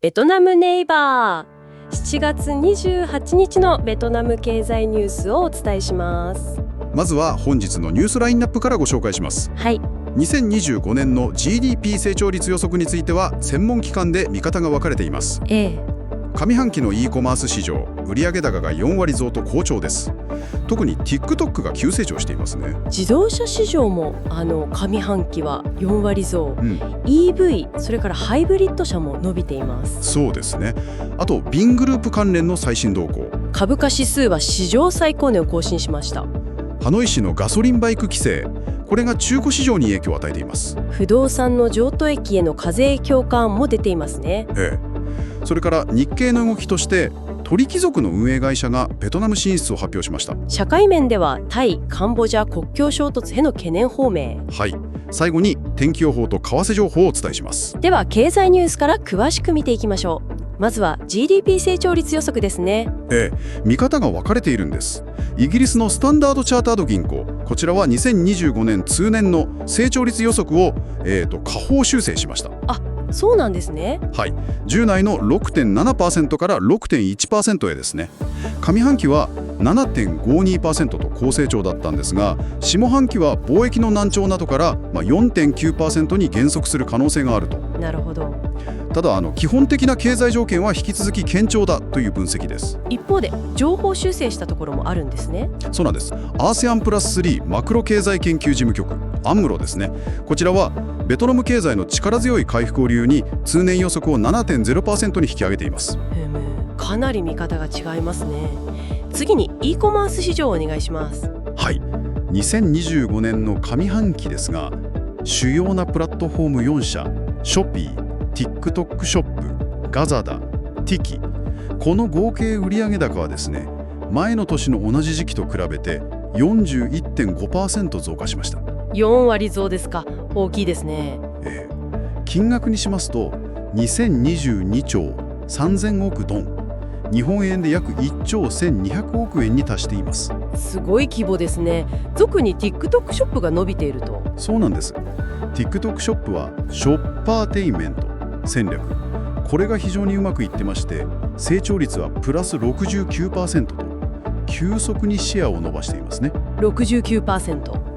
ベトナムネイバー。7月28日のベトナム経済ニュースをお伝えします。まずは本日のニュースラインナップからご紹介します。はい。2025年の GDP 成長率予測については専門機関で見方が分かれています。上半期の e コマース市場、売上高が4割増と好調です。特に TikTok が急成長していますね。自動車市場も上半期は4割増、EV、それからハイブリッド車も伸びています。そうですね。あとビングループ関連の最新動向。株価指数は史上最高値を更新しました。ハノイ市のガソリンバイク規制、これが中古市場に影響を与えています。不動産の譲渡益への課税強化案も出ていますね。それから日経の動きとして鳥貴族の運営会社がベトナム進出を発表しました。社会面ではタイ・カンボジア国境衝突への懸念表明。最後に天気予報と為替情報をお伝えします。では経済ニュースから詳しく見ていきましょう。まずは GDP 成長率予測ですね。見方が分かれているんです。イギリスのスタンダードチャータード銀行、こちらは2025年通年の成長率予測を、下方修正しました。そうなんですね。従来の 6.7% から 6.1% へですね。上半期は 7.52% と高成長だったんですが、下半期は貿易の難聴などから、4.9% に減速する可能性があると。なるほど。ただ基本的な経済条件は引き続き堅調だという分析です。一方で情報修正したところもあるんですね。そうなんです。ASEAN プラス3マクロ経済研究事務局、AMRO ですね。こちらはベトナム経済の力強い回復を理由に通年予測を 7.0% に引き上げています。かなり見方が違いますね。次に e コマース市場をお願いします。2025年の上半期ですが、主要なプラットフォーム4社、ショピー、TikTok ショップ、ガザダ、ティキ、この合計売上高はですね、前の年の同じ時期と比べて 41.5% 増加しました。4割増ですか。大きいですね。金額にしますと2022兆3000億ドン、日本円で約1兆1200億円に達しています。すごい規模ですね。特に TikTok ショップが伸びていると。そうなんです。 TikTok ショップはショッパーテイメント戦略、これが非常にうまくいってまして、成長率はプラス 69% と急速にシェアを伸ばしていますね。 69%。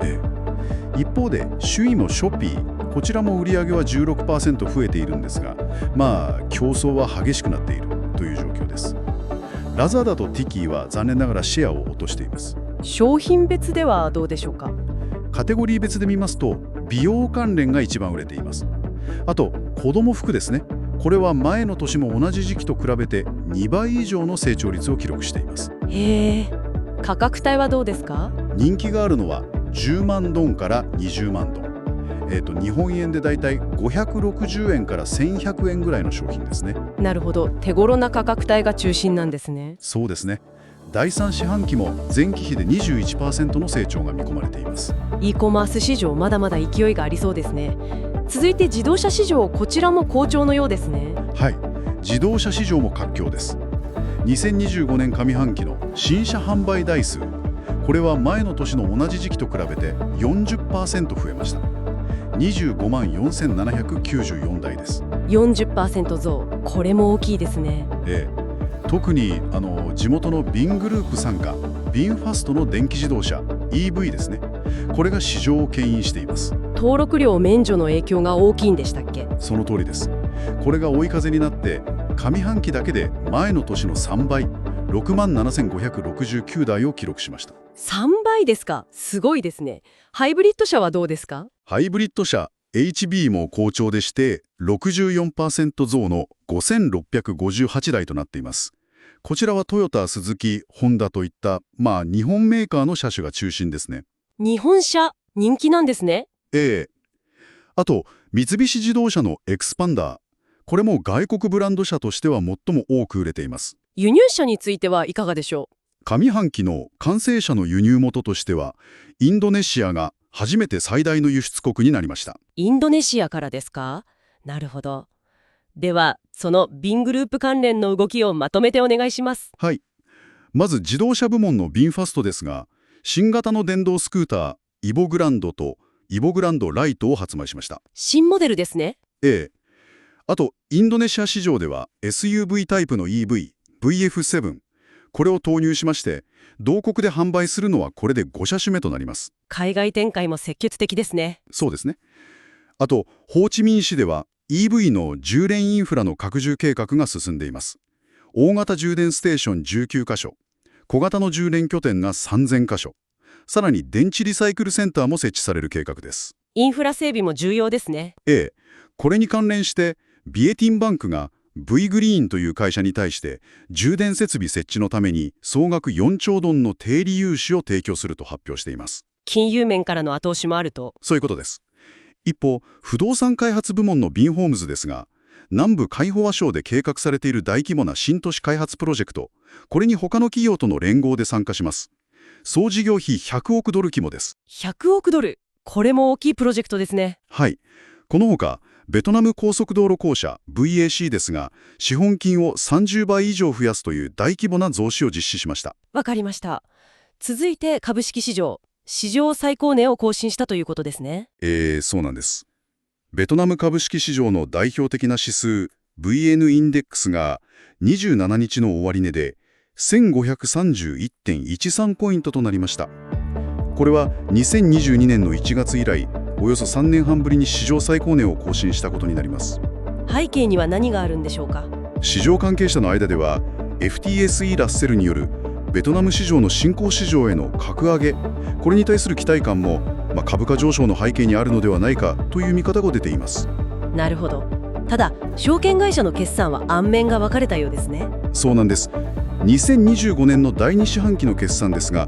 一方で首位のショピー、こちらも売上は 16% 増えているんですが、競争は激しくなっているという状況です。ラザダとティキーは残念ながらシェアを落としています。商品別ではどうでしょうか。カテゴリー別で見ますと美容関連が一番売れています。あと子供服ですね。これは前の年も同じ時期と比べて2倍以上の成長率を記録しています。価格帯はどうですか。人気があるのは10万ドンから20万ドン。日本円でだいたい560円から1100円ぐらいの商品ですね。なるほど。手頃な価格帯が中心なんですね。そうですね。第3四半期も前期比で 21% の成長が見込まれています。 e コマース市場まだまだ勢いがありそうですね。続いて自動車市場、こちらも好調のようですね。自動車市場も活況です。2025年上半期の新車販売台数、これは前の年の同じ時期と比べて 40% 増えました。25万4794台です。 40% 増、これも大きいですね。特に地元のビングループ傘下、ビンファストの電気自動車 EV ですね。これが市場を牽引しています。登録料免除の影響が大きいんでしたっけ。その通りです。これが追い風になって上半期だけで前の年の3倍、6万7569台を記録しました。3倍ですか。すごいですね。ハイブリッド車はどうですか。ハイブリッド車 HB も好調でして 64% 増の5658台となっています。こちらはトヨタ、スズキ、ホンダといった日本メーカーの車種が中心ですね。日本車人気なんですね。あと三菱自動車のエクスパンダー、これも外国ブランド車としては最も多く売れています。輸入車についてはいかがでしょう。上半期の完成車の輸入元としてはインドネシアが初めて最大の輸出国になりました。インドネシアからですか。なるほど。ではそのビングループ関連の動きをまとめてお願いします。まず自動車部門のビンファストですが、新型の電動スクーターイボグランドとイボグランドライトを発売しました。新モデルですね。あと、インドネシア市場では SUV タイプの EV、VF7、これを投入しまして、同国で販売するのはこれで5車種目となります。海外展開も積極的ですね。そうですね。あと、ホーチミン市では EV の充電インフラの拡充計画が進んでいます。大型充電ステーション19カ所、小型の充電拠点が3000カ所、さらに電池リサイクルセンターも設置される計画です。インフラ整備も重要ですね。これに関連して、ビエティンバンクが V グリーンという会社に対して充電設備設置のために総額4兆ドンの低利融資を提供すると発表しています。金融面からの後押しもあると。そういうことです。一方、不動産開発部門のビンホームズですが、南部カイホワ州で計画されている大規模な新都市開発プロジェクト、これに他の企業との連合で参加します。総事業費100億ドル規模です。100億ドル。これも大きいプロジェクトですね。はい。このほか、ベトナム高速道路公社 VAC ですが、資本金を30倍以上増やすという大規模な増資を実施しました。わかりました。続いて株式市場。史上最高値を更新したということですね。そうなんです。ベトナム株式市場の代表的な指数 VN インデックスが27日の終値で 1531.13 ポイントとなりました。これは2022年の1月以来、およそ3年半ぶりに史上最高値を更新したことになります。背景には何があるんでしょうか。市場関係者の間では FTSE ラッセルによるベトナム市場の新興市場への格上げ、これに対する期待感も、株価上昇の背景にあるのではないかという見方が出ています。なるほど。ただ、証券会社の決算は暗面が分かれたようですね。そうなんです。2025年の第2四半期の決算ですが、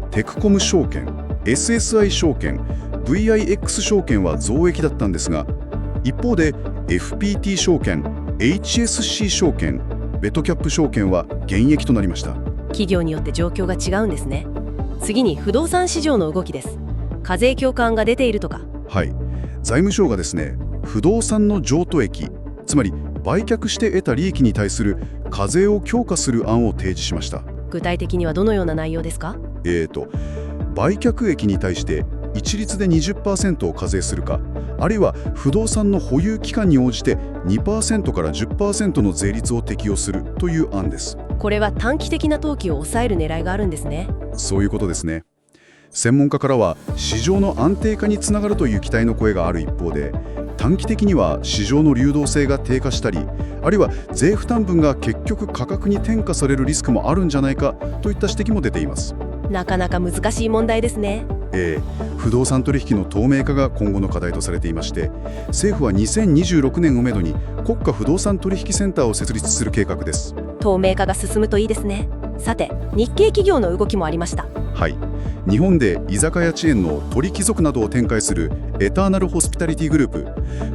テクコム証券、SSI 証券、VIX 証券は増益だったんですが、一方で FPT 証券、HSC 証券、ベトキャップ証券は減益となりました。企業によって状況が違うんですね。次に不動産市場の動きです。課税強化案が出ているとか。はい。財務省がですね、不動産の譲渡益、つまり売却して得た利益に対する課税を強化する案を提示しました。具体的にはどのような内容ですか？売却益に対して一律で 20% を課税するか、あるいは不動産の保有期間に応じて 2% から 10% の税率を適用するという案です。これは短期的な投機を抑える狙いがあるんですね。そういうことですね。専門家からは市場の安定化につながるという期待の声がある一方で、短期的には市場の流動性が低下したり、あるいは税負担分が結局価格に転嫁されるリスクもあるんじゃないかといった指摘も出ています。なかなか難しい問題ですね。不動産取引の透明化が今後の課題とされていまして、政府は2026年をめどに国家不動産取引センターを設立する計画です。透明化が進むといいですね。さて、日系企業の動きもありました。はい。日本で居酒屋チェーンの鳥貴族などを展開するエターナルホスピタリティグループ、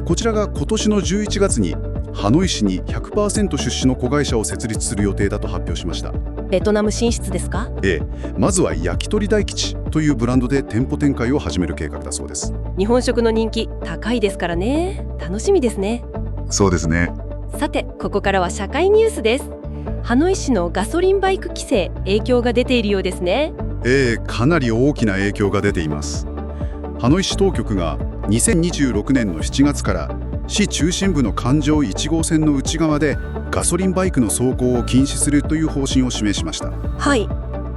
こちらが今年の11月にハノイ市に 100% 出資の子会社を設立する予定だと発表しました。ベトナム進出ですか？まずは焼き鳥大吉というブランドで店舗展開を始める計画だそうです。日本食の人気高いですからね。楽しみですね。そうですね。さて、ここからは社会ニュースです。ハノイ市のガソリンバイク規制、影響が出ているようですね。かなり大きな影響が出ています。ハノイ市当局が2026年の7月から市中心部の環状1号線の内側でガソリンバイクの走行を禁止するという方針を示しました。はい。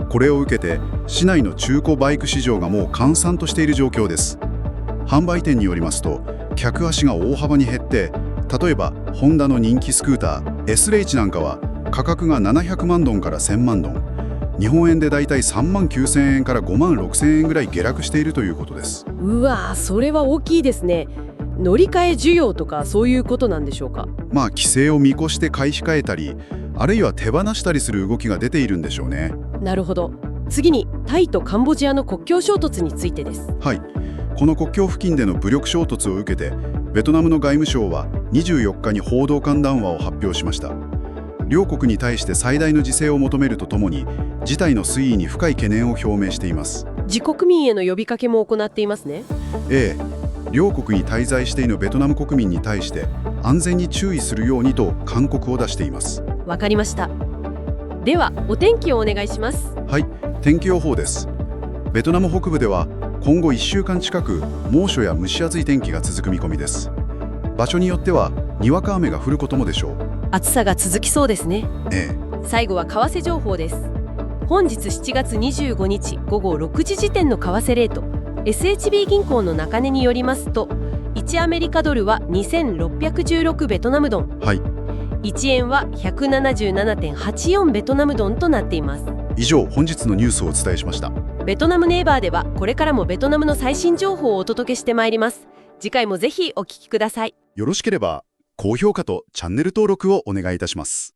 これを受けて市内の中古バイク市場がもう閑散としている状況です。販売店によりますと、客足が大幅に減って、例えばホンダの人気スクーター S レイチなんかは価格が700万ドンから1000万ドン、日本円でだいたい3万9000円から5万6000円ぐらい下落しているということです。うわ、それは大きいですね。乗り換え需要とかそういうことなんでしょうか？規制を見越して買い控えたり、あるいは手放したりする動きが出ているんでしょうね。なるほど。次にタイとカンボジアの国境衝突についてです。はい。この国境付近での武力衝突を受けて、ベトナムの外務省は24日に報道官談話を発表しました。両国に対して最大の自制を求めるとともに、事態の推移に深い懸念を表明しています。自国民への呼びかけも行っていますね。両国に滞在しているベトナム国民に対して安全に注意するようにと勧告を出しています。わかりました。ではお天気をお願いします。はい、天気予報です。ベトナム北部では今後1週間近く猛暑や蒸し暑い天気が続く見込みです。場所によってはにわか雨が降ることもでしょう。暑さが続きそうですね。え最後は為替情報です。本日7月25日午後6時時点の為替レート、 SHB 銀行の中値によりますと、1アメリカドルは2616ベトナムドン、はい。 1円は 177.84 ベトナムドンとなっています。以上、本日のニュースをお伝えしました。ベトナムネイバーではこれからもベトナムの最新情報をお届けしてまいります。次回もぜひお聞きください。よろしければ高評価とチャンネル登録をお願いいたします。